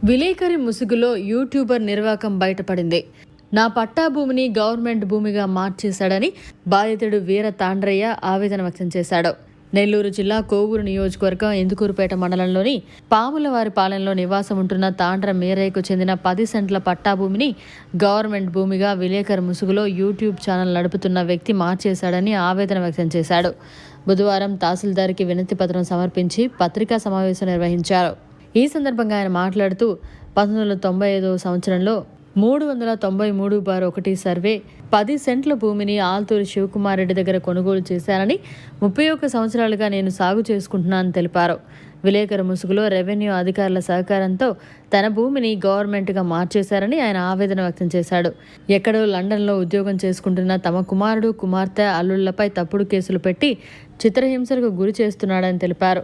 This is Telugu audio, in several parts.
విలేకరి ముసుగులో యూట్యూబర్ నిర్వాకం బయటపడింది. నా పట్టా భూమిని గవర్నమెంట్ భూమిగా మార్చేశాడని బాధితుడు వీర తాండ్రయ్య ఆవేదన వ్యక్తం చేశాడు. నెల్లూరు జిల్లా కోవూరు నియోజకవర్గం ఇందుకూరుపేట మండలంలోని పాములవారిపాలెంలో నివాసం ఉంటున్న తాండ్ర మేరయ్యకు చెందిన 10 సెంట్ల పట్టా భూమిని గవర్నమెంట్ భూమిగా విలేకరి ముసుగులో యూట్యూబ్ ఛానల్ నడుపుతున్న వ్యక్తి మార్చేశాడని ఆవేదన వ్యక్తం చేశాడు. బుధవారం తహసీల్దార్కి వినతి పత్రం సమర్పించి పత్రికా సమావేశం నిర్వహించారు. ఈ సందర్భంగా ఆయన మాట్లాడుతూ 1995 సంవత్సరంలో 393/1 సర్వే 10 సెంట్ల భూమిని ఆల్తూరి శివకుమార్ రెడ్డి దగ్గర కొనుగోలు చేశానని 31 సంవత్సరాలుగా నేను సాగు చేసుకుంటున్నానని తెలిపారు. విలేకరు ముసుగులో రెవెన్యూ అధికారుల సహకారంతో తన భూమిని గవర్నమెంట్గా మార్చేశారని ఆయన ఆవేదన వ్యక్తం చేశాడు. ఎక్కడో లండన్లో ఉద్యోగం చేసుకుంటున్న తమ కుమారుడు కుమార్తె అల్లుళ్లపై తప్పుడు కేసులు పెట్టి చిత్రహింసలకు గురి చేస్తున్నాడని తెలిపారు.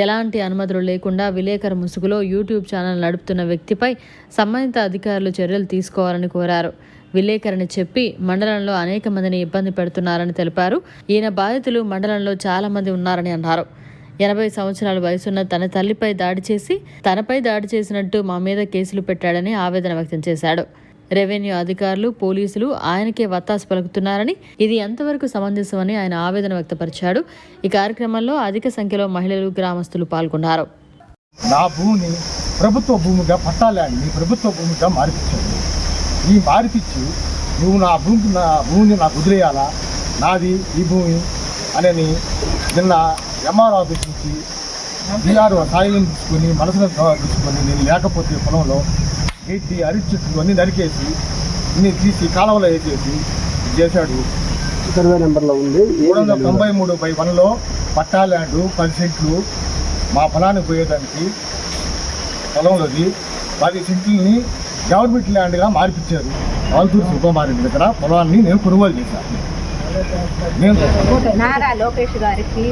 ఎలాంటి అనుమతులు లేకుండా విలేకరు ముసుగులో యూట్యూబ్ ఛానల్ నడుపుతున్న వ్యక్తిపై సంబంధిత అధికారులు చర్యలు తీసుకోవాలని కోరారు. విలేకరిని చెప్పి మండలంలో అనేక మందిని ఇబ్బంది పెడుతున్నారని తెలిపారు. ఈయన బాధితులు మండలంలో చాలా మంది ఉన్నారని అన్నారు. 80 సంవత్సరాల వయసున్న తన తల్లిపై దాడి చేసి తనపై దాడి చేసినట్టు మా మీద కేసులు పెట్టాడని ఆవేదన వ్యక్తం చేశాడు. రెవెన్యూ అధికారులు, పోలీసులు ఆయనకే వత్తాసు పలుకుతున్నారని, ఇది ఎంతవరకు సమంజసమని ఆయన ఆవేదన వ్యక్తపరిచాడు. ఈ కార్యక్రమంలో అధిక సంఖ్యలో మహిళలు, గ్రామస్తులు పాల్గొన్నారు. నా భూమిని ప్రభుత్వ భూమిగా పట్టాలని ప్రభుత్వ భూమిగా మార్పించాడు. ఈ మార్పించి నువ్వు నా భూమిని నాకు వదిలేయాలా, నాది ఈ భూమి అని నిన్న ఎంఆర్ ఆఫీస్ నుంచి బీఆర్ఓ సాయం తీసుకొని మనసులో తీసుకొని నేను లేకపోతే పొలంలో ఏంటి అరటి చెట్లు అన్నీ నరికేసి ఇన్ని తీసి కాలువలో వేసేసి చేశాడు. సర్వే నెంబర్లో ఉంది 393/1 పట్టా ల్యాండ్ 10 సెంట్లు మా పొలానికి పోయేదానికి పొలంలోది 10 సెంట్లని గవర్నమెంట్ ల్యాండ్గా మార్పించారు. ఆల్తూరు శివకుమార్ దగ్గర పొలాన్ని నేను కొనుగోలు చేశాను. నారా లోకేష్ గారికి,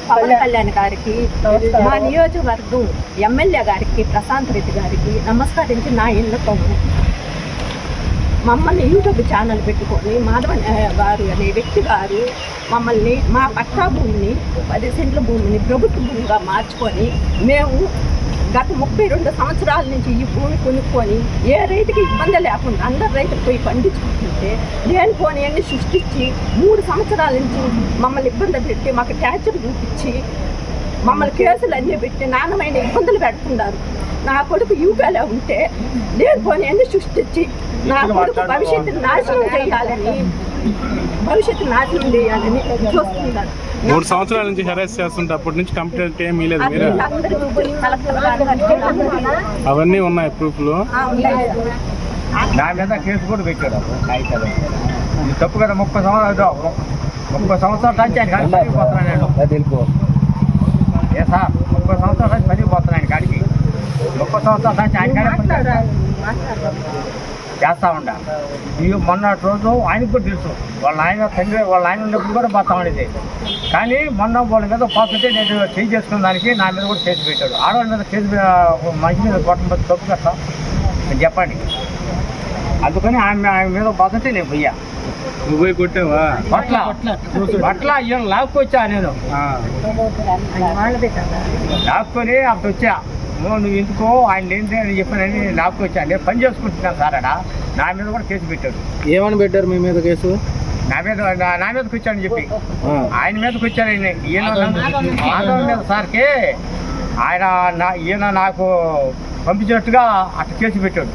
పవన్ కళ్యాణ్ గారికి, మా నియోజకవర్గం ఎమ్మెల్యే గారికి, ప్రశాంత్ రెడ్డి గారికి నమస్కరించి నా ఇళ్ళకు మమ్మల్ని యూట్యూబ్ ఛానల్ పెట్టుకొని మాధవన్ గారు అనే వ్యక్తి గారు మమ్మల్ని మా పట్టా భూమిని 10 సెంట్ల భూమిని ప్రభుత్వ భూమిగా మార్చుకొని మేము గత 32 సంవత్సరాల నుంచి ఈ భూమి కొనుక్కొని ఏ రైతుకి ఇబ్బంది లేకుండా అందరు రైతులు పోయి పండించుకుంటుంటే లేనిపోని అన్ని సృష్టించి 3 సంవత్సరాల నుంచి మమ్మల్ని ఇబ్బంది పెట్టి మాకు ట్యాక్చర్ చూపించి మమ్మల్ని కేసులు అన్నీ పెట్టి నాన్నమైన ఇబ్బందులు పెడుతున్నారు. నా కొడుకు యూపీలో ఉంటే లేనిపోని అన్ని సృష్టించి నా కొడుకు భవిష్యత్తుని నాశనం చేయాలని చూస్తున్నారు. 3 సంవత్సరాల నుంచి హెరాస్ చేస్తుంటే అప్పటి నుంచి కంప్లైంట్ ఏమీ లేదు. అవన్నీ ఉన్నాయి ప్రూఫ్లు. నా మీద కేసు కూడా పెట్టాడు. తప్పు కదా. 30 సంవత్సరాల నుంచి ఆయన కాడికి పడిపోతున్నాను. ఏ సార్ 30 సంవత్సరాల నుంచి పడిపోతున్నాను కాడికి. 30 సంవత్సరాల నుంచి ఆయన కాడికి చేస్తా ఉంటా. ఈ మొన్నటి రోజు ఆయనకు కూడా తెలుసు. వాళ్ళ ఆయన ఉన్నప్పుడు కూడా పోతా ఉండేది. కానీ మొన్న వాళ్ళ మీద పోతుంటే నేను చేంజ్ చేసుకున్న దానికి నా మీద కూడా కేసు పెట్టాడు. ఆడవాళ్ళ మీద కేసు మంచి మీద కొట్టడం తప్పు కదా నేను చెప్పండి. అందుకని ఆయన మీద పోతుంటే నేను పోయా. నువ్వు పోయి కొట్టావా? బట్ల ఈయన లాక్కొచ్చా. నేను లాక్కొని అప్పుడు వచ్చా. నువ్వు ఎందుకో ఆయన ఏంటి అని చెప్పానని లాక్కొచ్చా. నేను పని చేసుకుంటున్నాను సార్ అడా. నా మీద కూడా కేసు పెట్టాడు. ఏమని పెట్టారు మీ మీద కేసు? నా మీదకి వచ్చాడని చెప్పి ఆయన మీదకి వచ్చాడు. ఈయన మాధవ్ మీద సార్కి ఈయన నాకు పంపించినట్టుగా అట్లా కేసు పెట్టాడు.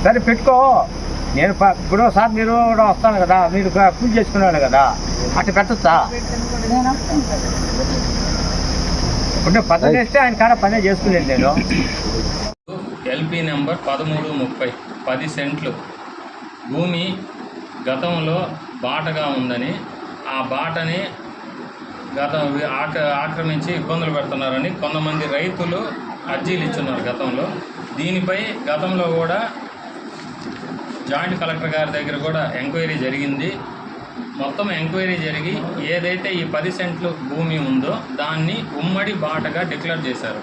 సరే పెట్టుకో, నేను ఇప్పుడు సార్ మీరు కూడా వస్తాను కదా, మీరు పూజ చేసుకునేవాడు కదా, అట్లా పెట్టచ్చా? ఇప్పుడు పని చేస్తే ఆయన కాడ పనే చేసుకునేది. నేను ఎల్పీ నెంబర్ 1330 10 సెంట్లు భూమి గతంలో బాటగా ఉందని, ఆ బాటని ఆక్రమించి ఇబ్బందులు పెడుతున్నారని కొంతమంది రైతులు అర్జీలు ఇచ్చున్నారు గతంలో. దీనిపై గతంలో కూడా జాయింట్ కలెక్టర్ గారి దగ్గర కూడా ఎంక్వైరీ జరిగింది. మొత్తం ఎంక్వైరీ జరిగి ఏదైతే ఈ 10 సెంట్లు భూమి ఉందో దాన్ని ఉమ్మడి బాటగా డిక్లేర్ చేశారు.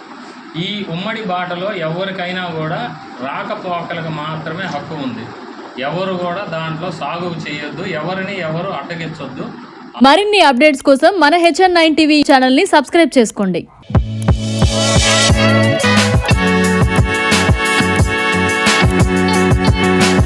ఈ ఉమ్మడి బాటలో ఎవరికైనా కూడా రాకపోకలకు మాత్రమే హక్కు ఉంది. ఎవరు కూడా దాంట్లో సాగు చేయొద్దు, ఎవరిని ఎవరు అడ్డగించొద్దు. మరిన్ని అప్డేట్స్ కోసం మన HN9 టీవీ ఛానల్ని సబ్స్క్రైబ్ చేసుకోండి.